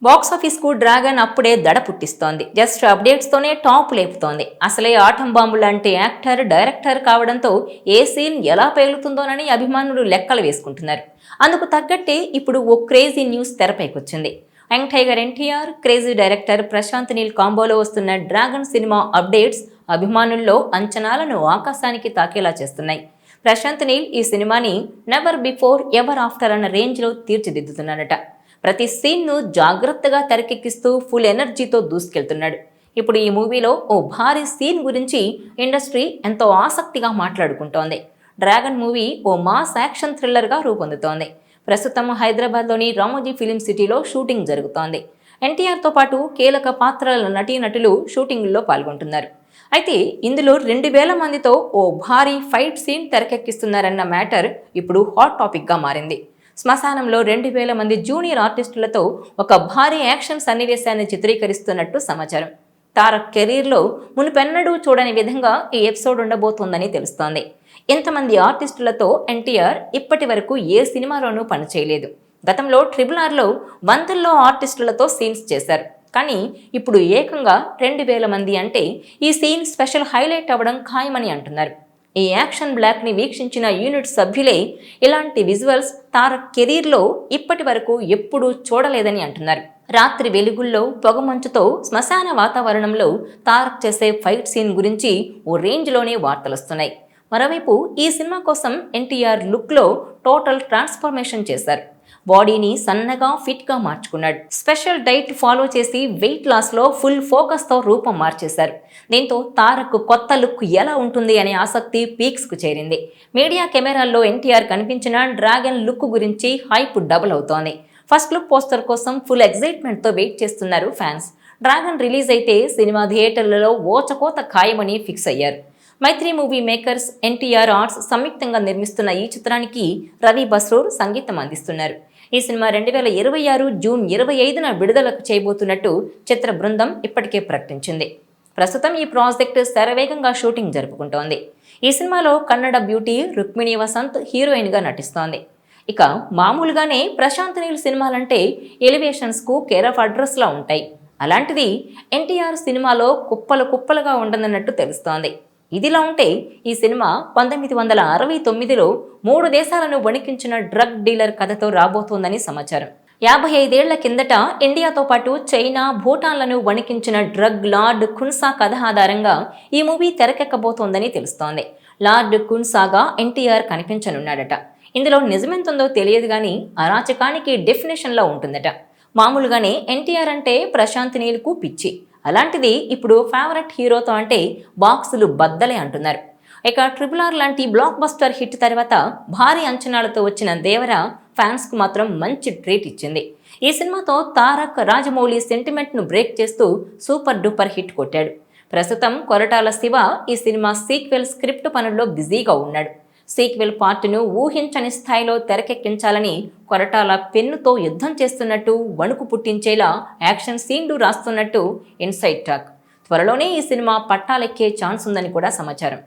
Box office కు dragon అప్పుడే దడ పుట్టిస్తోంది. జస్ట్ అప్డేట్స్ తోనే టాప్ లేపుతోంది. అసలే ఆటం బాంబు లాంటి యాక్టర్, డైరెక్టర్ కావడంతో ఏ సీన్ ఎలా పేలుతుందోనని అభిమానులు లెక్కలు వేసుకుంటున్నారు. అందుకు తగ్గట్టే ఇప్పుడు ఓ క్రేజీ న్యూస్ తెరపైకొచ్చింది. Young tiger NTR, crazy director Prashanth Neel కాంబోలో వస్తున్న డ్రాగన్ సినిమా అప్డేట్స్ అభిమానుల్లో అంచనాలను ఆకాశానికి తాకేలా చేస్తున్నాయి. ప్రశాంత్ నీల్ ఈ సినిమాని నెవర్ బిఫోర్ ఎవర్ ఆఫ్టర్ అన్న రేంజ్లో తీర్చిదిద్దుతున్నాడట. ప్రతి సీన్ను జాగ్రత్తగా తెరకెక్కిస్తూ ఫుల్ ఎనర్జీతో దూసుకెళ్తున్నాడు. ఇప్పుడు ఈ మూవీలో ఓ భారీ సీన్ గురించి ఇండస్ట్రీ ఎంతో ఆసక్తిగా మాట్లాడుకుంటోంది. డ్రాగన్ మూవీ ఓ మాస్ యాక్షన్ థ్రిల్లర్గా రూపొందుతోంది. ప్రస్తుతం హైదరాబాద్లోని రామోజీ ఫిలిం సిటీలో షూటింగ్ జరుగుతోంది. ఎన్టీఆర్తో పాటు కీలక పాత్రల నటీనటులు షూటింగ్లో పాల్గొంటున్నారు. అయితే ఇందులో 2000 మందితో ఓ భారీ ఫైట్ సీన్ తెరకెక్కిస్తున్నారన్న మ్యాటర్ ఇప్పుడు హాట్ టాపిక్గా మారింది. శ్మశానంలో 2000 మంది జూనియర్ ఆర్టిస్టులతో ఒక భారీ యాక్షన్ సన్నివేశాన్ని చిత్రీకరిస్తున్నట్టు సమాచారం. తారక్ కెరీర్లో మునుపెన్నడూ చూడని విధంగా ఈ ఎపిసోడ్ ఉండబోతోందని తెలుస్తోంది. ఇంతమంది ఆర్టిస్టులతో ఎన్టీఆర్ ఇప్పటి వరకు ఏ సినిమాలోనూ పనిచేయలేదు. గతంలో RRRలో వందల్లో ఆర్టిస్టులతో సీన్స్ చేశారు. కానీ ఇప్పుడు ఏకంగా 2000 మంది అంటే ఈ సీన్ స్పెషల్ హైలైట్ అవ్వడం ఖాయమని అంటున్నారు. ఈ యాక్షన్ బ్లాక్ని వీక్షించిన యూనిట్ సభ్యులే ఇలాంటి విజువల్స్ తారక్ కెరీర్లో ఇప్పటి వరకు ఎప్పుడూ చూడలేదని అంటున్నారు. రాత్రి వెలుగుల్లో పొగమంచుతో శ్మశాన వాతావరణంలో తారక్ చేసే ఫైట్ సీన్ గురించి ఓ రేంజ్లోనే వార్తలొస్తున్నాయి. మరోవైపు ఈ సినిమా కోసం ఎన్టీఆర్ లుక్లో టోటల్ ట్రాన్స్ఫర్మేషన్ చేశారు. బాడీని సన్నగా ఫిట్గా మార్చుకున్నాడు. స్పెషల్ డైట్ ఫాలో చేసి వెయిట్ లాస్లో ఫుల్ ఫోకస్తో రూపం మార్చేశారు. దీంతో తారక్ కొత్త లుక్ ఎలా ఉంటుంది అనే ఆసక్తి పీక్స్కు చేరింది. మీడియా కెమెరాల్లో ఎన్టీఆర్ కనిపించిన డ్రాగన్ లుక్ గురించి హైప్ డబుల్ అవుతోంది. ఫస్ట్ లుక్ పోస్టర్ కోసం ఫుల్ ఎగ్జైట్మెంట్తో వెయిట్ చేస్తున్నారు ఫ్యాన్స్. డ్రాగన్ రిలీజ్ అయితే సినిమా థియేటర్లలో ఓచకోత ఖాయమని ఫిక్స్ అయ్యారు. మైత్రి మూవీ మేకర్స్, ఎన్టీఆర్ ఆర్ట్స్ సంయుక్తంగా నిర్మిస్తున్న ఈ చిత్రానికి రవి బస్రూర్ సంగీతం అందిస్తున్నారు. ఈ సినిమా 2026 జూన్ 25న విడుదలకు చేయబోతున్నట్టు చిత్ర బృందం ఇప్పటికే ప్రకటించింది. ప్రస్తుతం ఈ ప్రాజెక్టు శరవేగంగా షూటింగ్ జరుపుకుంటోంది. ఈ సినిమాలో కన్నడ బ్యూటీ రుక్మిణి వసంత్ హీరోయిన్గా నటిస్తోంది. ఇక మామూలుగానే ప్రశాంత్ నీల్ సినిమాలంటే ఎలివేషన్స్కు కేర్ ఆఫ్ అడ్రస్లా ఉంటాయి. అలాంటిది ఎన్టీఆర్ సినిమాలో కుప్పలు కుప్పలుగా ఉండదన్నట్టు తెలుస్తోంది. ఇదిలా ఉంటే ఈ సినిమా 1969లో 3 దేశాలను వణికించిన డ్రగ్ డీలర్ కథతో రాబోతోందని సమాచారం. 55 ఏళ్ల కిందట ఇండియాతో పాటు చైనా, భూటాన్లను వణికించిన డ్రగ్ లార్డ్ ఖున్సా కథ ఆధారంగా ఈ మూవీ తెరకెక్కబోతోందని తెలుస్తోంది. లార్డ్ ఖున్సాగా ఎన్టీఆర్ కనిపించనున్నాడట. ఇందులో నిజమెంతుందో తెలియదు కానీ అరాచకానికి డెఫినేషన్లా ఉంటుందట. మామూలుగానే ఎన్టీఆర్ అంటే ప్రశాంత్ నీల్కు పిచ్చి. అలాంటిది ఇప్పుడు ఫేవరెట్ హీరోతో అంటే బాక్సులు బద్దలే అంటున్నారు. ఇక RRR లాంటి బ్లాక్ బస్టర్ హిట్ తర్వాత భారీ అంచనాలతో వచ్చిన దేవర ఫ్యాన్స్కు మాత్రం మంచి ట్రీట్ ఇచ్చింది. ఈ సినిమాతో తారక్, రాజమౌళి సెంటిమెంట్ను బ్రేక్ చేస్తూ సూపర్ డూపర్ హిట్ కొట్టాడు. ప్రస్తుతం కొరటాల శివ ఈ సినిమా సీక్వెల్ స్క్రిప్ట్ పనుల్లో బిజీగా ఉన్నాడు. సీక్వెల్ పార్ట్ను ఊహించని స్థాయిలో తెరకెక్కించాలని కొరటాల పెన్నుతో యుద్ధం చేస్తున్నట్టు, వణుకు పుట్టించేలా యాక్షన్ సీన్లు రాస్తున్నట్టు ఇన్సైడ్ టాక్. త్వరలోనే ఈ సినిమా పట్టాలెక్కే ఛాన్స్ ఉందని కూడా సమాచారం.